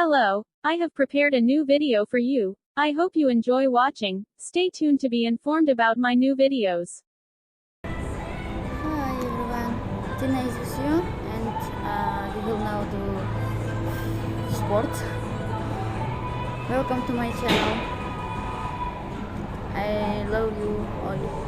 Hello, I have prepared a new video for you. I hope you enjoy watching. Stay tuned to be informed about my new videos. Hi everyone, Tina is with you and we will now do sport. Welcome to my channel. I love you all.